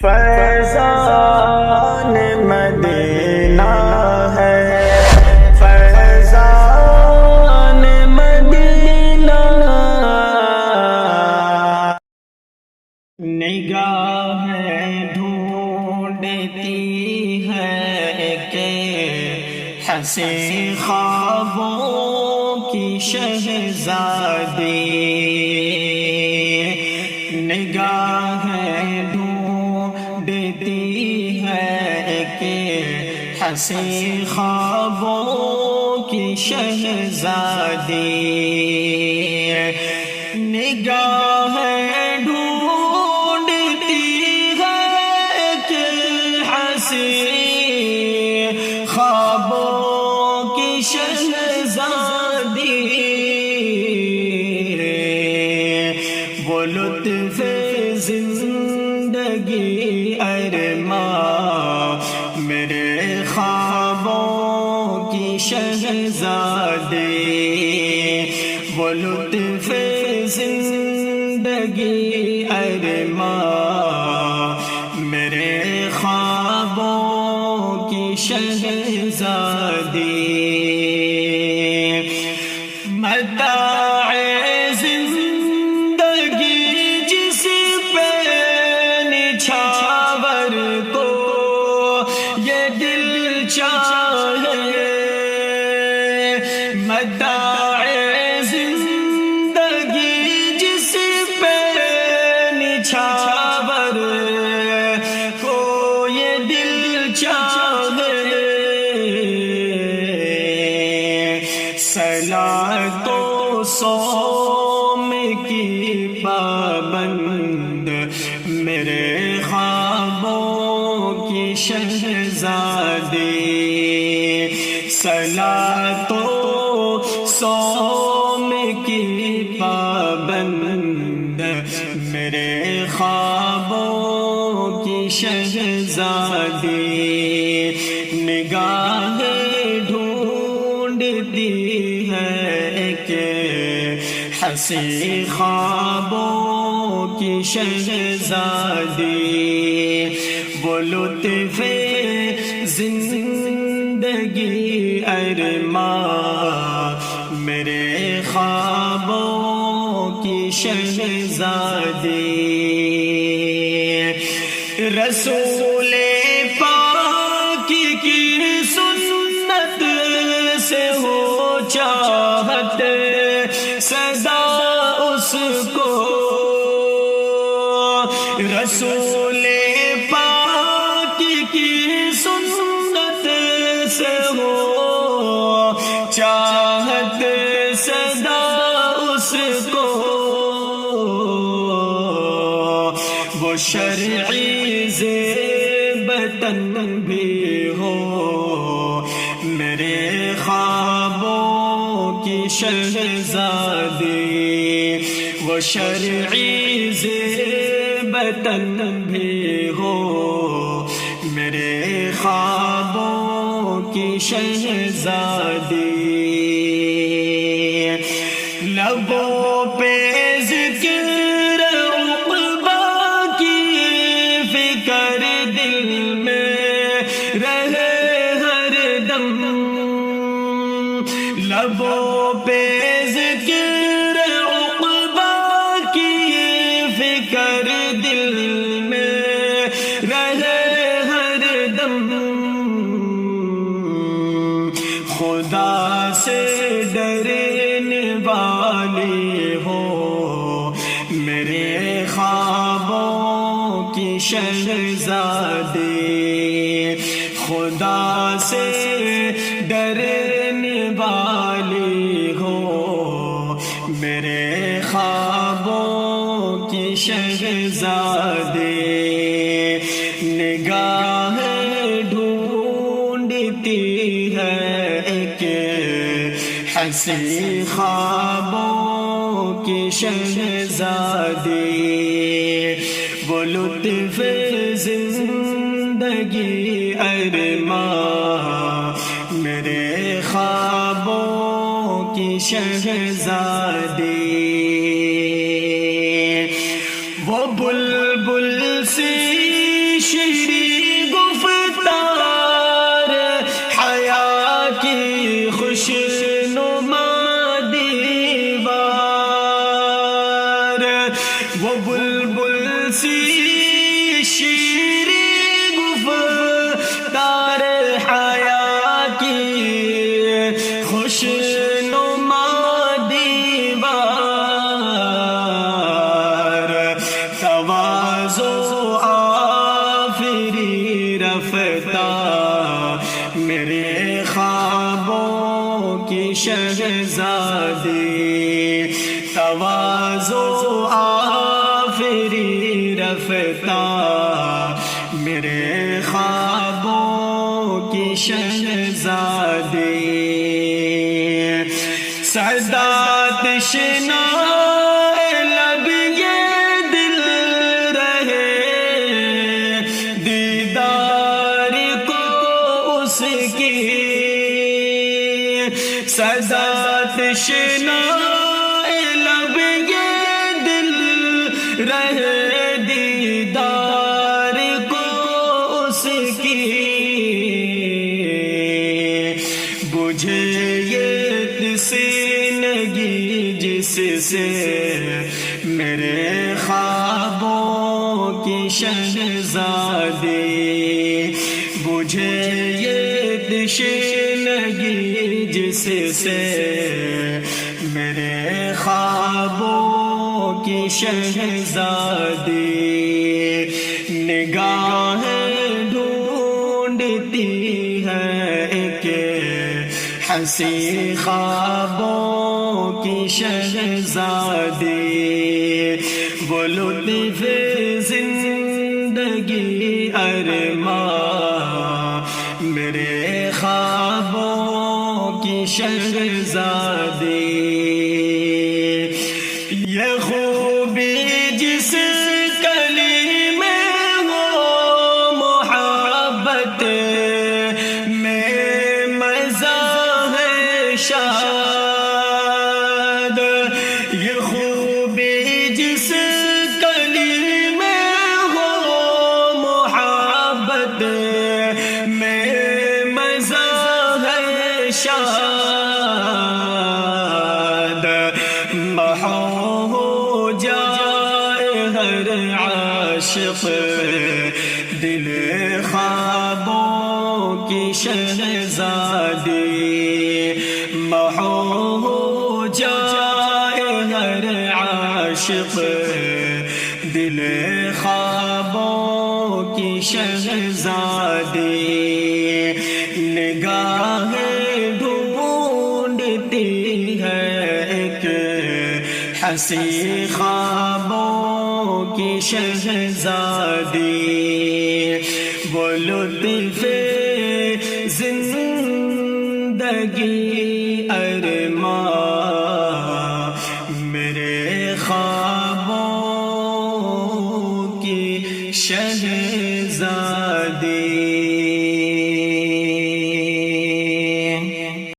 فیضان مدینہ ہے، فیضان مدینہ، نگاہیں ڈھونڈتی ہے کہ ہنسی خوابوں کی شہزادی، نگاہیں ڈھونڈتی ہے کہ ہنسی خوابوں کی شہزادی، نگاہیں ڈھونڈتی ہے کہ ہنسی خوابوں کی شہزادی، وہ لطف زندگی ارماں میرے خوابوں کی شہزادی، وہ لطف زندگی ارماں میرے خوابوں کی شہزادی، متاع زندگی جس پہ نچھاور کو یہ دل چاہے، متاع زندگی جس پہ نچھاور کو یہ دل چاہے، صلاۃ و صوم کی پابند میرے خوابوں کی شہزادی، صلاۃ و صوم کی پابند میرے خوابوں کی شہزادی، نگاہیں ڈھونڈتی ہے کہ ہنسی خوابوں کی شہزادی، وہ لطف زندگی ارماں میرے خوابوں کی شہزادی، رسول پاک کی سنت سے ہو چاہت صدا اس کو، رسول پاک کی سنت سے ہو چاہت صدا اس کو، وہ شرعی زیبتن بھی ہو میرے خوابوں کی شہزادی، وہ شرعی زیبتن بھی ہو میرے خوابوں کی شہزادی، لبوں پہ ذکر عقبہ کی فکر دل میں رہے ہر دم، لبوں پہ ذکر عقبہ کی فکر دل میں رہے ہر دم، خدا سے ڈرنے والی ہو میرے خوابوں کی شہزادی، خدا سے ڈرنے والی ہو میرے خوابوں کی شہزادی، نگاہیں ڈھونڈتی ہے کہ ہنسی خوابوں کی شہزادی، وہ لطف زندگی ارماں میرے خوابوں کی شہزادی، وہ بلبل سی رفتار میرے خوابوں کی شہزادی تواضع آفری رفتار میرے خوابوں کی شہزادی سدا تشنا لب یہ دل رہے دیدار کو اس کی سدا تشنا لب یہ دل رہے دیدار کو اس کی بجھے یہ سینگی جس سے میرے خوابوں کی شہزادی بجھے یہ تشنگی جس سے میرے خوابوں کی شہزادی نگاہیں ڈھونڈتی ہے ایک حسین خوابوں کی شہزادی وہ لطف زندگی ارمان میرے خوابوں کی شہزادی یہ خوبی جس کلی میں ہو محبت شاد یہ خوبی جس کلی میں ہو محبت میں مزہ ہے شاد محو ہو جائے ہر عاشق دل خوابوں کی شہزادی محو ہو جائے ہر عاشق دل خوابوں کی شہزادی نگاہیں ڈھونڈتی ہے ایک حسین خوابوں کی شہزادی وہ لطف زندگی ارمان میرے خوابوں کی شہزادی